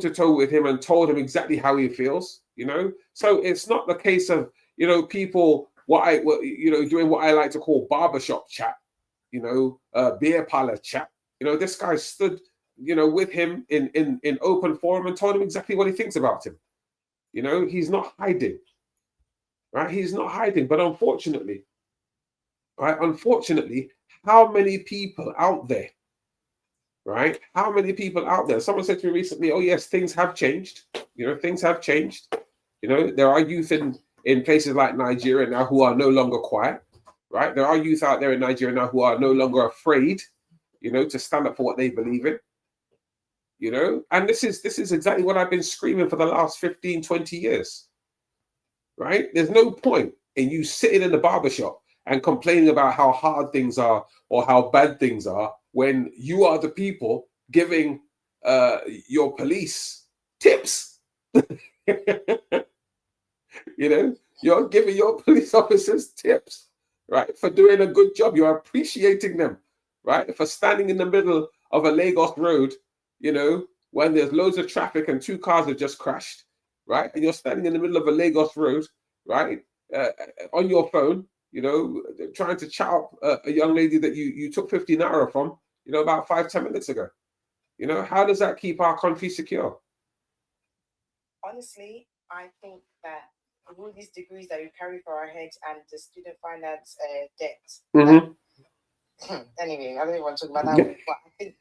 to toe with him and told him exactly how he feels, you know. So it's not the case of, you know, people doing what I like to call barbershop chat, you know, beer parlor chat. You know, this guy stood, you know, with him in open forum and told him exactly what he thinks about him. You know, he's not hiding, right? He's not hiding. But unfortunately, right? Unfortunately, how many people out there, right? How many people out there? Someone said to me recently, "Oh yes, things have changed. You know, things have changed. You know, there are youth in places like Nigeria now who are no longer quiet, right? There are youth out there in Nigeria now who are no longer afraid, you know, to stand up for what they believe in, you know. And this is exactly what I've been screaming for the last 15, 20 years, right? There's no point in you sitting in the barbershop and complaining about how hard things are or how bad things are when you are the people giving your police tips. You know, you're giving your police officers tips, right, for doing a good job. You're appreciating them, right, for standing in the middle of a Lagos road, you know, when there's loads of traffic and two cars have just crashed, right, and you're standing in the middle of a Lagos road, right, on your phone, you know, trying to chat up a young lady that you took 50 naira from, you know, about 5-10 minutes ago. You know, how does that keep our country secure? Honestly, I think that all these degrees that we carry for our heads and the student finance debt. Anyway, I don't even want to talk about that one, but I think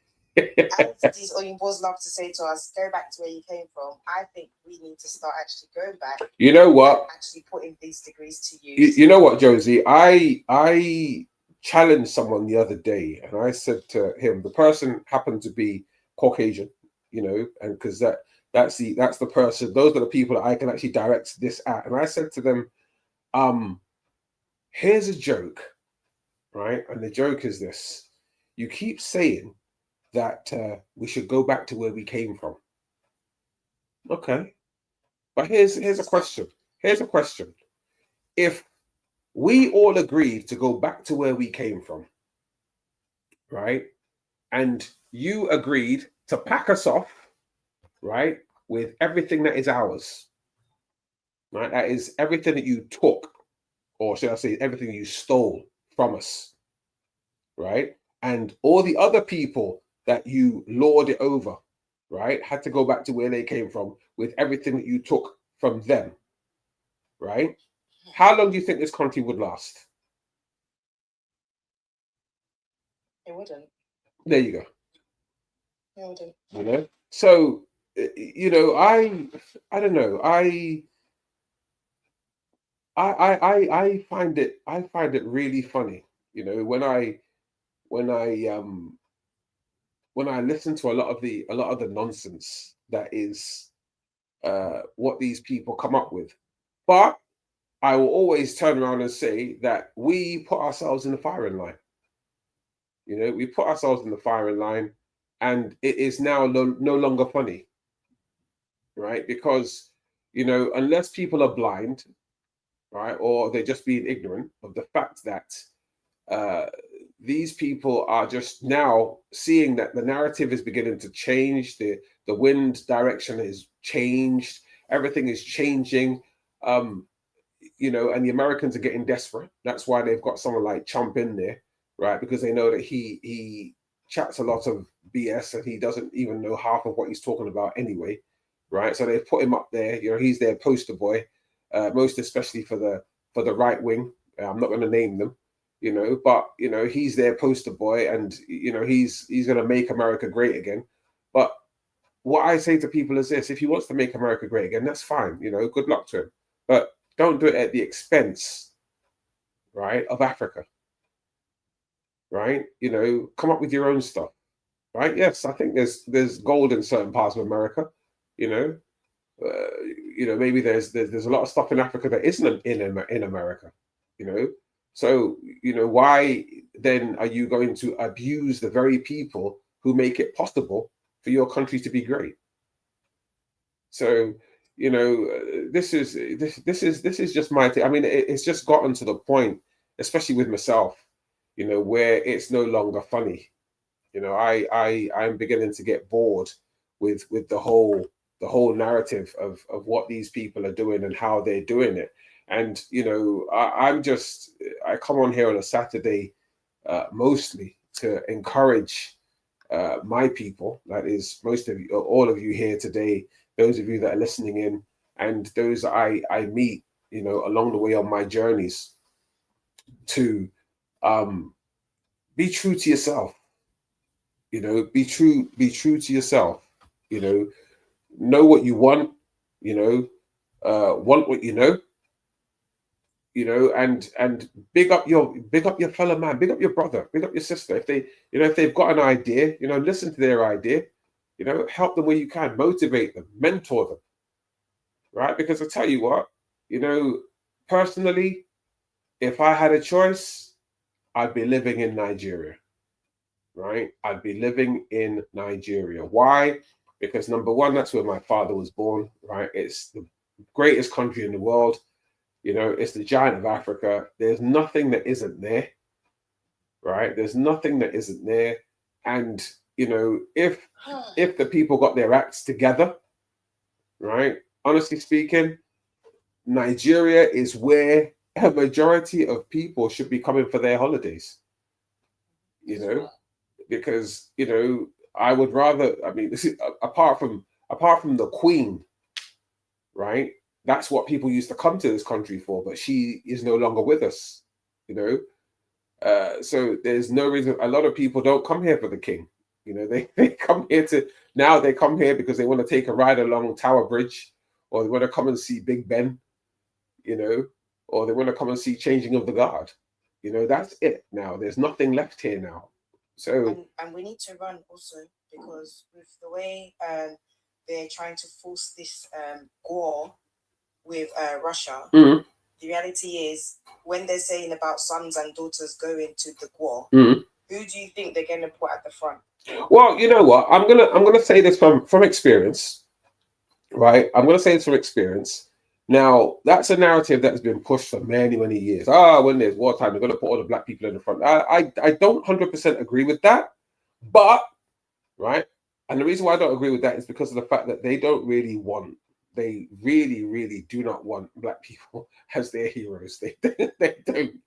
as these Oyimbos love to say to us, go back to where you came from. I think we need to start actually going back. You know what? Actually putting these degrees to use. You know what, Josie? I challenged someone the other day, and I said to him, the person happened to be Caucasian, you know, and because that's the person, those are the people that I can actually direct this at. And I said to them, here's a joke, right? And the joke is this: you keep saying that we should go back to where we came from. Okay, but here's a question. Here's a question. If we all agreed to go back to where we came from, right? And you agreed to pack us off, right, with everything that is ours, right? That is everything that you took, or should I say, everything you stole from us, right? And all the other people that you lorded over, right, had to go back to where they came from with everything that you took from them, right? How long do you think this country would last? It wouldn't. There you go. It wouldn't. You know, so you know, I don't know. I find it really funny. You know, when I when I listen to a lot of the nonsense that is what these people come up with. But I will always turn around and say that we put ourselves in the firing line. You know, we put ourselves in the firing line, and it is now no longer funny, right? Because, you know, unless people are blind, right, or they're just being ignorant of the fact that uh, these people are just now seeing that the narrative is beginning to change, the wind direction is changed, everything is changing. Um, you know, and the Americans are getting desperate. That's why they've got someone like Trump in there, right? Because they know that he chats a lot of BS and he doesn't even know half of what he's talking about anyway, right? So they've put him up there. You know, he's their poster boy, most especially for the right wing. I'm not going to name them, you know, but you know he's their poster boy, and you know he's going to make America great again. But what I say to people is this: if he wants to make America great again, that's fine. You know, good luck to him. But don't do it at the expense, right, of Africa, right? You know, come up with your own stuff, right? Yes, I think there's gold in certain parts of America, you know. You know, maybe there's a lot of stuff in Africa that isn't in America, you know. So you know, why then are you going to abuse the very people who make it possible for your country to be great? So you know, this is just my thing. I mean, it's just gotten to the point, especially with myself, you know, where it's no longer funny. You know, I'm beginning to get bored with the whole the whole narrative of what these people are doing and how they're doing it. And I come on here on a Saturday mostly to encourage my people, that is most of you, all of you here today, those of you that are listening in, and those I meet, along the way on my journeys, to um, be true to yourself. Be true to yourself. Know what you want. Want what and big up your fellow man, big up your brother, big up your sister. If they've got an idea, listen to their idea. Help them where you can, motivate them, mentor them, right? Because I tell you what, personally, if I had a choice, I'd be living in Nigeria, right? I'd be living in Nigeria. Why? Because number one, that's where my father was born, right? It's the greatest country in the world. It's the giant of Africa. There's nothing that isn't there, right? There's nothing that isn't there. And, if the people got their acts together, right? Honestly speaking, Nigeria is where a majority of people should be coming for their holidays, because, I would rather, I mean, this is, apart from the Queen, right? That's what people used to come to this country for, but she is no longer with us, you know. So there's no reason. A lot of people don't come here for the king. They come here now they come here because they want to take a ride along Tower Bridge, or they want to come and see Big Ben, or they want to come and see Changing of the Guard. That's it now. There's nothing left here now. So and we need to run also, because with the way they're trying to force this war with Russia. mm, The reality is, when they're saying about sons and daughters going to the war, mm. who do you think they're going to put at the front? Well, you know what? I'm gonna say this from experience, right? I'm gonna say this from experience. Now, that's a narrative that has been pushed for many, many years. When there's wartime, they're gonna put all the black people in the front. I don't 100% agree with that, but right. And the reason why I don't agree with that is because of the fact that they really, really do not want black people as their heroes. They don't.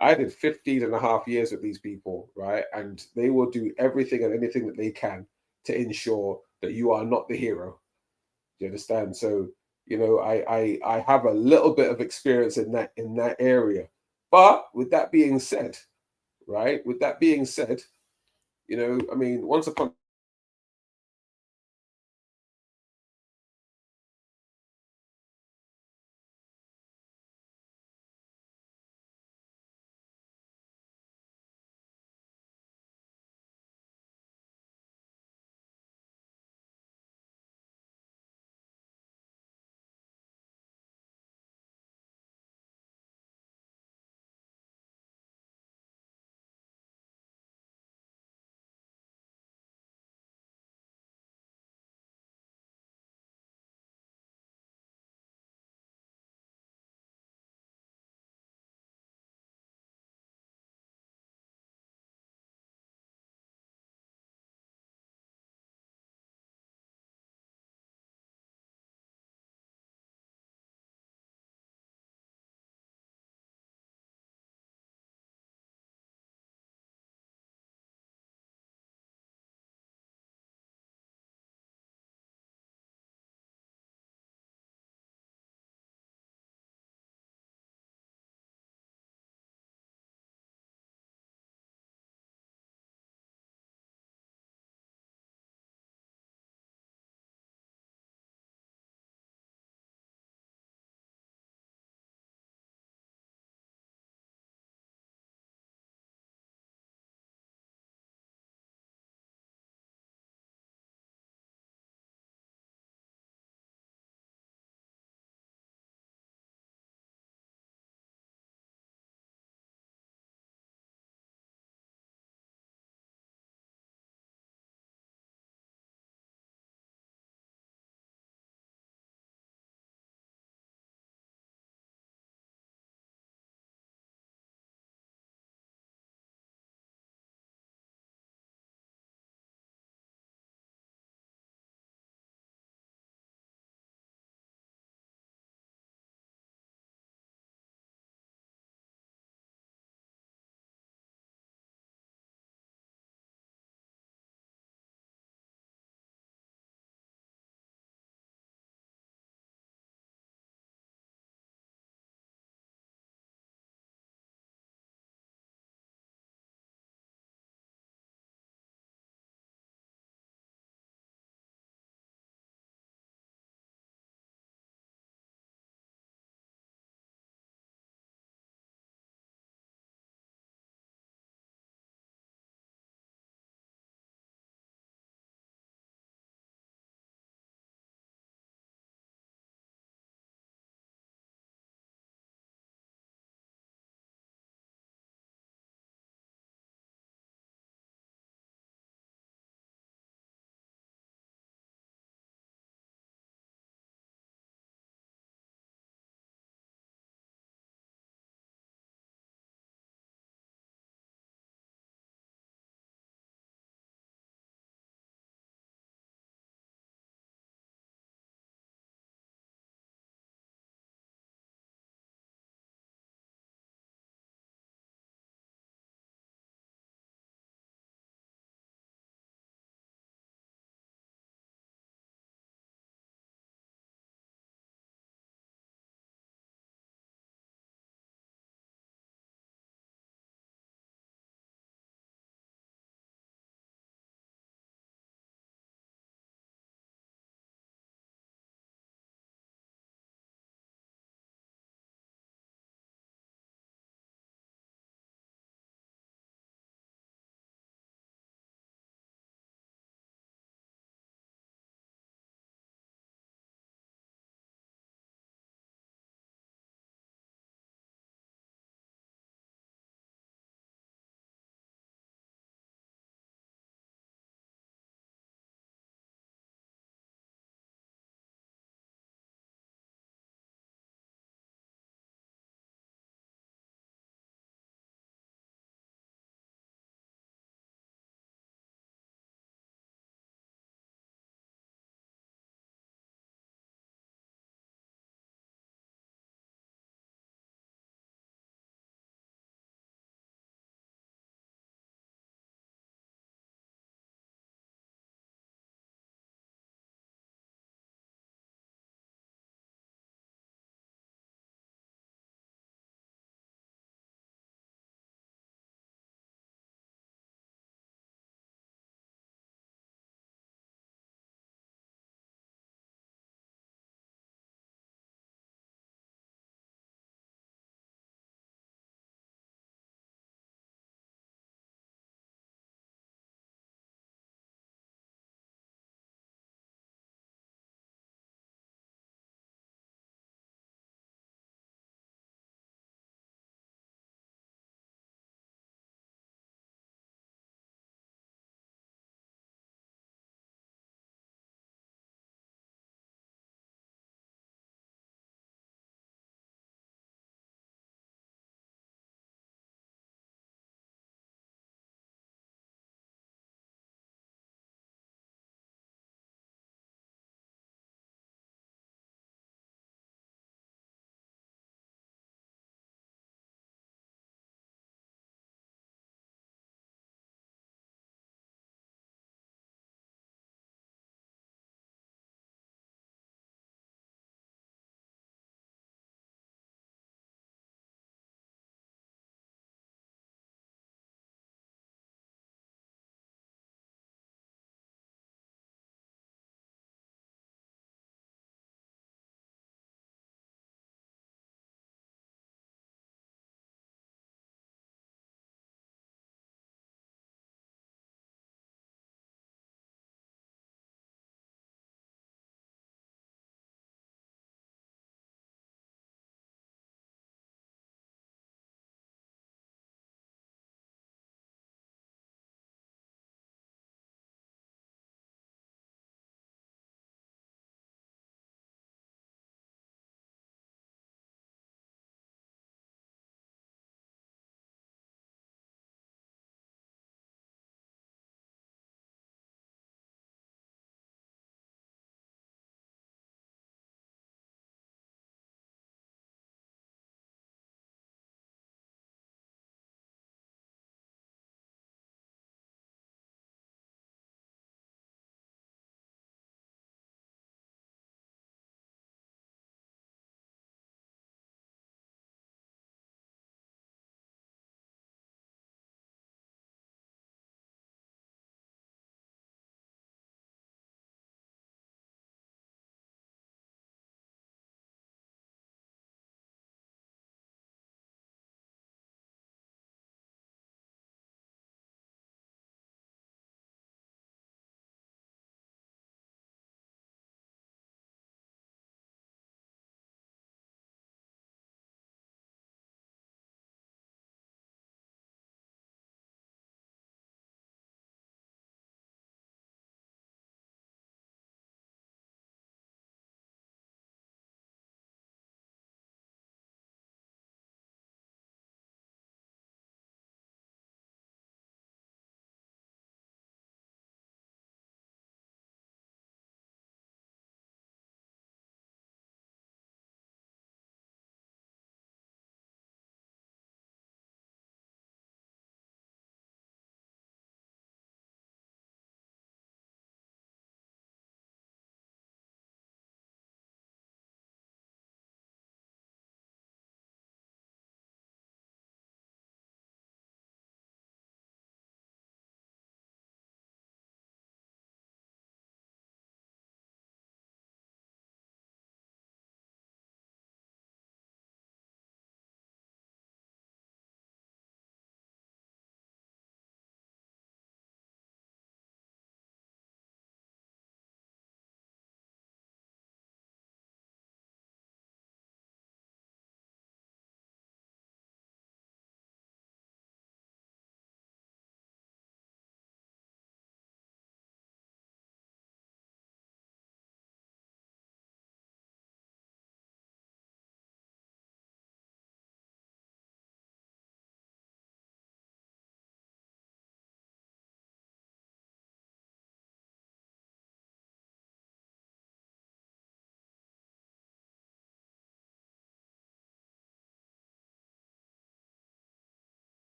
I did 15 and a half years with these people, right? And they will do everything and anything that they can to ensure that you are not the hero. Do you understand? So, I have a little bit of experience in that area. But with that being said, right? With that being said, I mean, once upon